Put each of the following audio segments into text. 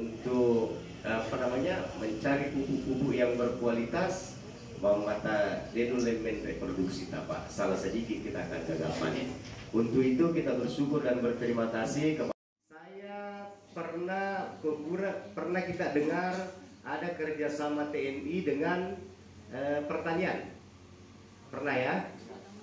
untuk mencari pupuk-pupuk yang berkualitas memata denolemen reproduksi tapak. Salah sedikit kita akan gagal panen. Untuk itu kita bersyukur dan berterima kasih kepada saya pernah kita dengar ada kerjasama TNI dengan pertanian. Pernah ya?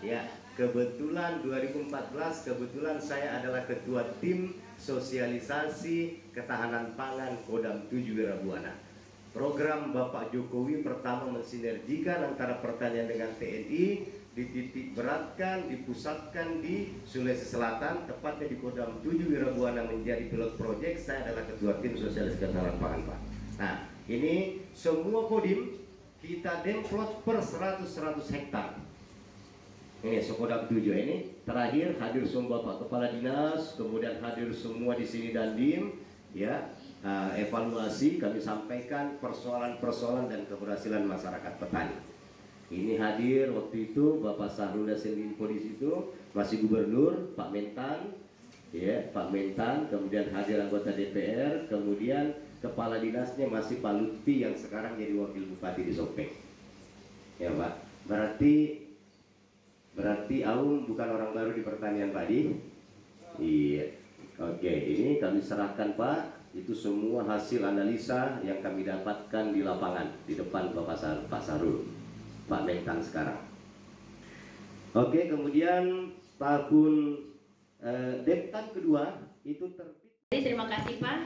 Ya, kebetulan 2014 kebetulan saya adalah ketua tim sosialisasi ketahanan pangan Kodam 7 Wirabuana. Program Bapak Jokowi pertama mensinergikan antara pertanian dengan TNI, dititik beratkan, dipusatkan di Sulawesi Selatan, tepatnya di Kodam 7 Wirabuana menjadi pilot project. Saya adalah ketua tim sosialisasi ketahanan pangan, Pak. Nah, ini semua kodim kita demplot per 100 hektar. Ini Kodam 7 ini terakhir hadir semua Pak Kepala Dinas, kemudian hadir semua di sini Dandim, ya. Evaluasi kami sampaikan persoalan-persoalan dan keberhasilan masyarakat petani. Ini hadir waktu itu Bapak Sahrul Yassin Limpo di situ, masih Gubernur Pak Mentan, ya Pak Mentan, kemudian hadir anggota DPR, kemudian Kepala Dinasnya masih Pak Lutfi yang sekarang jadi Wakil Bupati di Sopeng, ya Pak. Berarti Aum bukan orang baru di pertanian padi. Iya. Oke, ini kami serahkan Pak. Itu semua hasil analisa yang kami dapatkan di lapangan di depan Pak Sarul, Pak Mentan sekarang. Oke, kemudian tahun Deptan kedua itu terbit. Terima kasih Pak.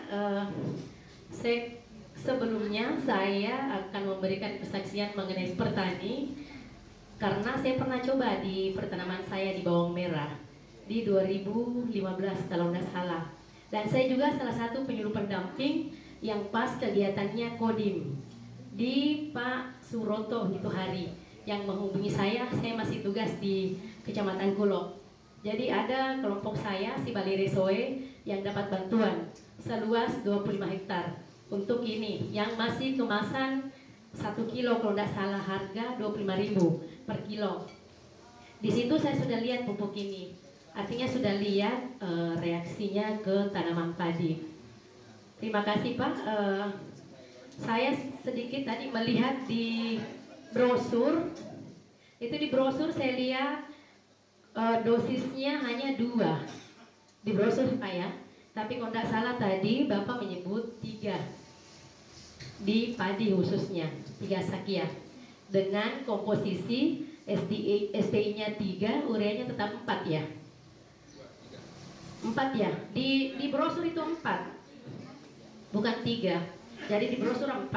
Sebelumnya saya akan memberikan kesaksian mengenai petani. Karena saya pernah coba di pertanaman saya di bawang merah di 2015 kalau nggak salah. Dan saya juga salah satu penyuluh pendamping yang pas kegiatannya Kodim di Pak Suroto itu hari yang menghubungi saya masih tugas di Kecamatan Kulok. Jadi ada kelompok saya si Bali Resoe yang dapat bantuan seluas 25 hektar untuk ini yang masih kemasan 1 kilo kalau tidak salah harga 25.000 per kilo. Di situ saya sudah lihat pupuk ini, artinya sudah lihat reaksinya ke tanaman padi. Terima kasih Pak. Saya sedikit tadi melihat di brosur, itu di brosur saya lihat dosisnya hanya 2 di brosur Pak ya. Tapi kalau tidak salah tadi Bapak menyebut 3 di padi khususnya 3 sakia dengan komposisi SDI-nya 3, ureanya tetap 4 ya. 4 ya. Di brosur itu 4. Bukan 3. Jadi di brosur 4.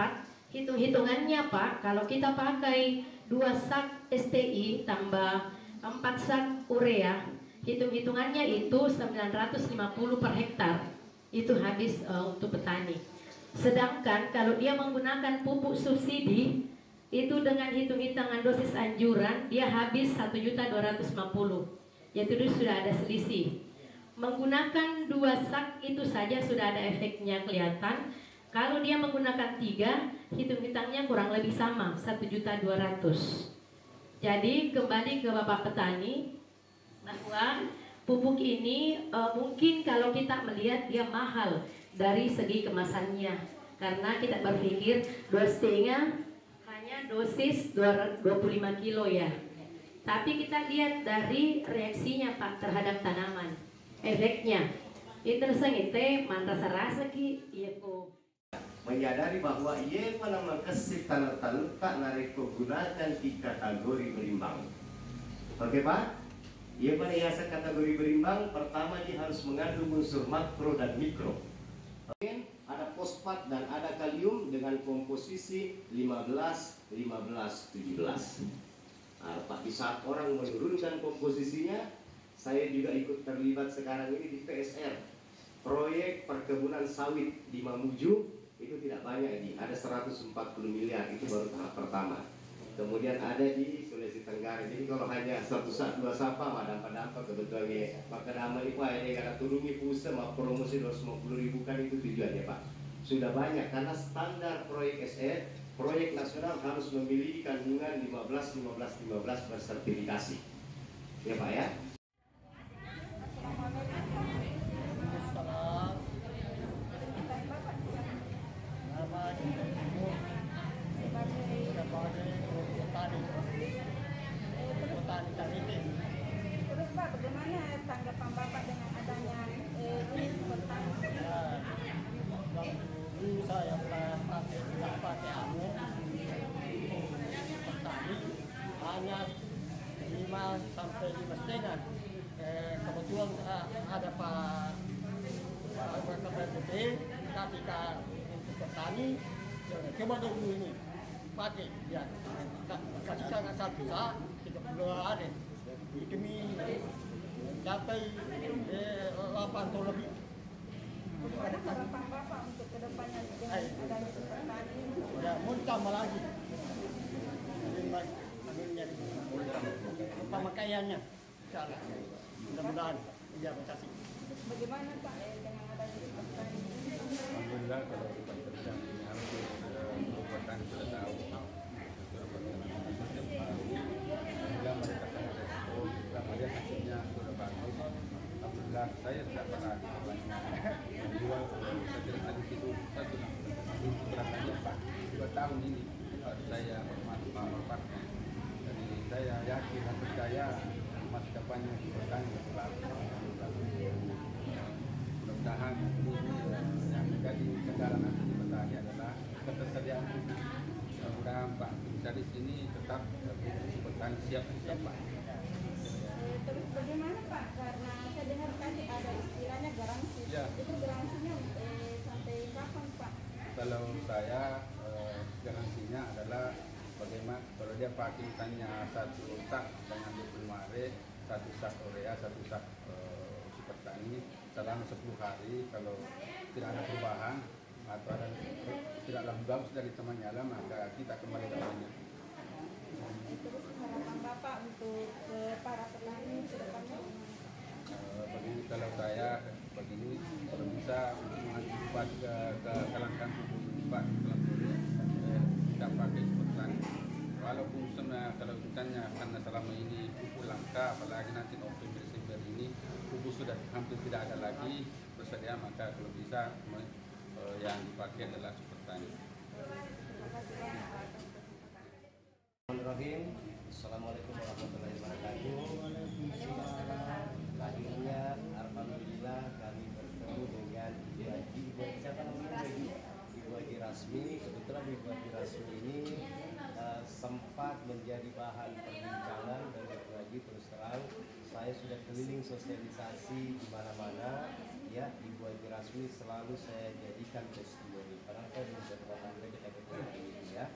Hitung-hitungannya Pak, kalau kita pakai 2 sak STI tambah 4 sak urea, hitung-hitungannya itu 950 per hektar. Itu habis untuk petani. Sedangkan kalau dia menggunakan pupuk subsidi itu dengan hitung-hitungan dosis anjuran dia habis 1.250.000. Yaitu sudah ada selisih. Menggunakan 2 sak itu saja sudah ada efeknya kelihatan. Kalau dia menggunakan 3, hitung-hitungnya kurang lebih sama 1.200.000. Jadi kembali ke Bapak petani bahwa pupuk ini mungkin kalau kita melihat dia mahal dari segi kemasannya, karena kita berpikir 2,5 hanya dosis 25 kilo ya. Tapi kita lihat dari reaksinya Pak terhadap tanaman, efeknya itu sengite man rasa-rasa ki iya ko menyadari bahwa ia penamang kesik tanah-tanah tak nareko gunakan di kategori berimbang. Oke Pak? Ia pada hiasan kategori berimbang, pertama dia harus mengandung unsur makro dan mikro. Ada fosfat dan ada kalium dengan komposisi 15, 17. Nah, di saat orang menurunkan komposisinya, saya juga ikut terlibat sekarang ini di PSR, proyek perkebunan sawit di Mamuju. Itu tidak banyak ini, ada 140 miliar, itu baru tahap pertama. Kemudian ada di Sulawesi Tenggara. Jadi kalau hanya 1 2 sapa madam-madam kebetulan maka nama ini Pak ini karena turunnya pusat mau promosi 250.000 kan itu tujuannya Pak. Sudah banyak karena standar proyek SE, proyek nasional harus memiliki kandungan 15 bersertifikasi. Ya Pak ya. kasih ke untuk petani, coba dulu ini pakai ya, kasihkan asal bisa 30 hari demi capai 8 ton lebih. Bagaimana harapan Bapak untuk kedepannya dengan adanya petani? Ya, mau tambah lagi. Akhirnya pemakaiannya, insyaallah. Mudah-mudahan. Ya, terima kasih. Bagaimana Pak dengan adanya petani? Alhamdulillah kalau kita kerja hampir merupakan sudah tahu sehingga mereka sangat respon, kita melihat hasilnya sudah bagus. Alhamdulillah saya tidak pernah menjual, saya tidak ada situ satu itu beratnya Pak. 2 tahun ini saya bermanfaat. Jadi saya yakin dan percaya masa depannya petani mudah-mudahan ini yang menjadi kendala nanti di petani adalah ketersediaan pupuk. Mudah-mudahan Pak bisa di sini tetap produksi petani siap Pak. Terus bagaimana Pak? Karena saya dengar tadi ada istilahnya garansi. Ya. Itu garansinya sampai kapan Pak? Kalau saya garansinya adalah bagaimana kalau dia pakai misalnya 1 sak dengan 25 hari, 1 sak urea, 1 sak super tani selama 10 hari. Kalau tidak ada perubahan atau ada tidak lebih bagus dari teman nyala, maka kita kembali ke awalnya. Terus harapan Bapak untuk para petani ke depannya? Begini kalau saya begini kalau bisa untuk mengantisipasi ke kelangkaan pupuk ini Pak, kita pakai petani. Walaupun sebenarnya kalau misalnya karena selama ini pupuk langka, apalagi nanti Oktober Desember ini pupuk sudah hampir tidak ada lagi bersedia, maka kalau bisa yang dipakai adalah super tani. Bismillahirrahmanirrahim. Assalamualaikum warahmatullahi wabarakatuh. Lahirnya alhamdulillah kami bertemu dengan Ibu siapa namanya Ibu Haji Rasmi. Kebetulan Ibu Haji Rasmi ini sempat menjadi bahan perbincangan dan Ibu Haji terus terang saya sudah keliling sosialisasi di mana-mana ya. Ibu Haji Rasmi selalu saya jadikan testimoni karena saya belum bertemu mereka ini ya.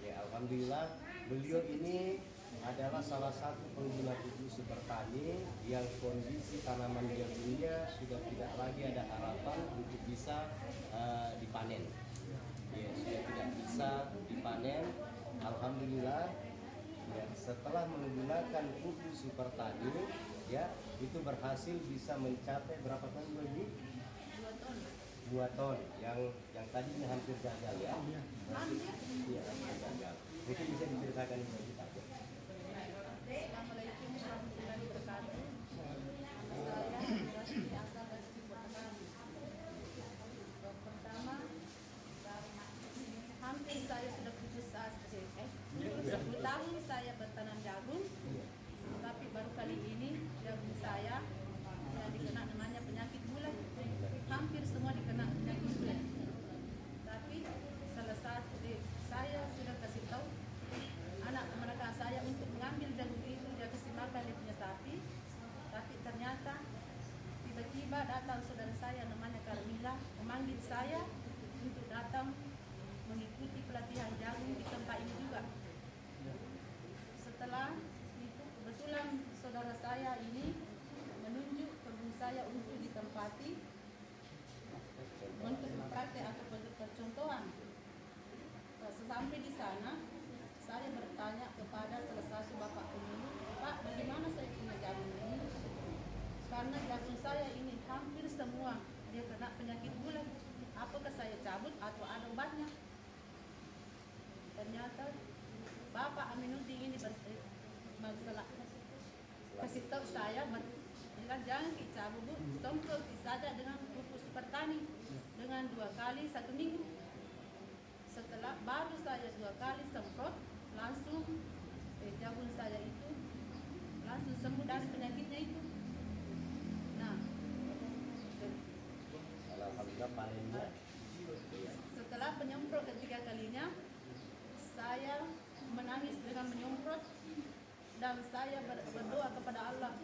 Ya alhamdulillah beliau ini adalah salah satu pengguna pupuk super tani yang kondisi tanaman jagung-nya sudah tidak lagi ada harapan untuk bisa dipanen. Ya, sudah tidak bisa dipanen. Alhamdulillah ya, setelah menggunakan pupuk super tani ya itu berhasil bisa mencapai berapa ton lebih? 2 ton yang tadinya hampir gagal ya. Iya, hampir gagal. Mungkin bisa diceritakan ini kita. Assalamualaikum warahmatullahi wabarakatuh. Saya Rasmi asal dari Cirebon. Pertama, hampir saya sudah putus asa. 10 tahun saya bertanam jagung, tapi baru kali ini jagung saya yang dikena namanya penyakit bulan. Hampir semua dikena penyakit bulan. Tapi salah satu saya sudah kasih tahu anak mereka saya untuk mengambil jagung itu, dia kasih makan dia punya sapi. Tapi ternyata tiba-tiba datang saudara saya namanya Carmila memanggil saya untuk datang mengikuti pelatihan jagung di tempat ini juga. Setelah itu kebetulan saudara saya ini menunjuk kebun saya untuk ditempati untuk praktek atau percontohan. Sesampai di sana saya bertanya kepada salah satu bapak pemilik, Pak, bagaimana saya punya jagung ini? Karena jagung saya ini hampir semua dia kena penyakit bulan. Apakah saya cabut atau ada obatnya? Ternyata Bapak Aminuddin ini masalah kasih tahu saya bilang jangan dicabut Bu, semprot saja dengan pupuk super tani dengan 2 kali 1 minggu. Setelah baru saya 2 kali semprot langsung jagung saya itu langsung sembuh dari penyakitnya itu. Nah, Alhamdulillah panennya. setelah penyemprot ketiga kalinya saya menangis dengan menyemprot dan saya berdoa kepada Allah.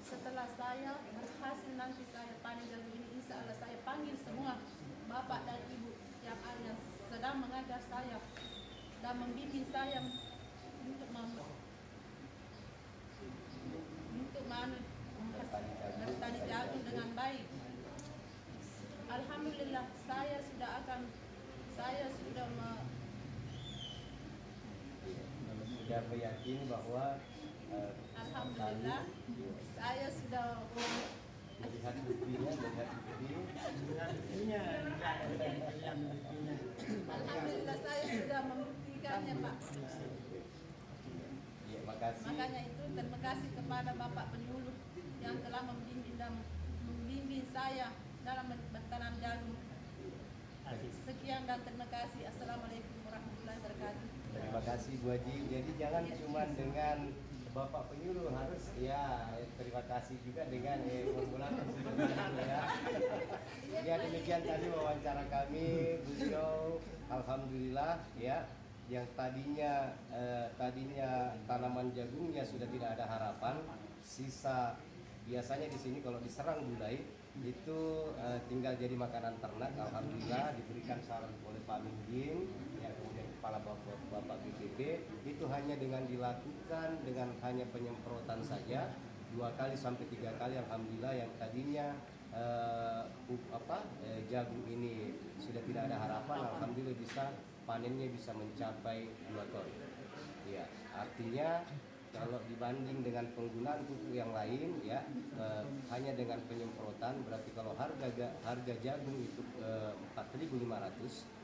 Setelah saya berhasil nanti saya panen jagung ini, insya Allah saya panen panggil semua bapak dan ibu yang sedang mengajar saya dan membimbing saya untuk bertani jagung dengan baik. Alhamdulillah saya sudah meyakini bahwa alhamdulillah saya sudah melihat buktinya, alhamdulillah saya sudah membuktikannya, Pak. Ya, makasih. Makanya itu terima kasih kepada Bapak Penyuluh yang telah membimbing saya dalam bertanam jagung. Sekian dan terima kasih. Assalamualaikum warahmatullahi wabarakatuh. Terima kasih Bu Haji. Jadi jangan cuma dengan Bapak Penyuluh, harus ya terima kasih juga dengan formulator ya. Ya demikian tadi wawancara kami Bu Show. Alhamdulillah ya, yang tadinya tanaman jagungnya sudah tidak ada harapan, sisa biasanya di sini kalau diserang gulai itu tinggal jadi makanan ternak. Alhamdulillah diberikan saran oleh Pak Minggin ya, kemudian kepala Bapak BPP, itu hanya dengan dilakukan dengan hanya penyemprotan saja 2 kali sampai 3 kali. Alhamdulillah yang tadinya jagung ini sudah tidak ada harapan, alhamdulillah panennya bisa mencapai 2 ton. Ya, artinya kalau dibanding dengan penggunaan pupuk yang lain ya, hanya dengan penyemprotan, berarti kalau harga jagung itu 4.500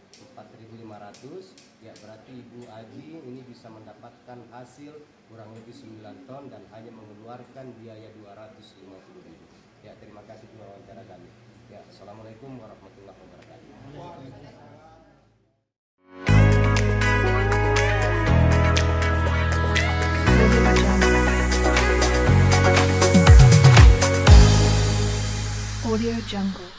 ya, berarti Ibu Aji ini bisa mendapatkan hasil kurang lebih 9 ton dan hanya mengeluarkan biaya 250.000. Ya, terima kasih untuk wawancara kami. Ya, assalamualaikum warahmatullahi wabarakatuh. Audio Jungle.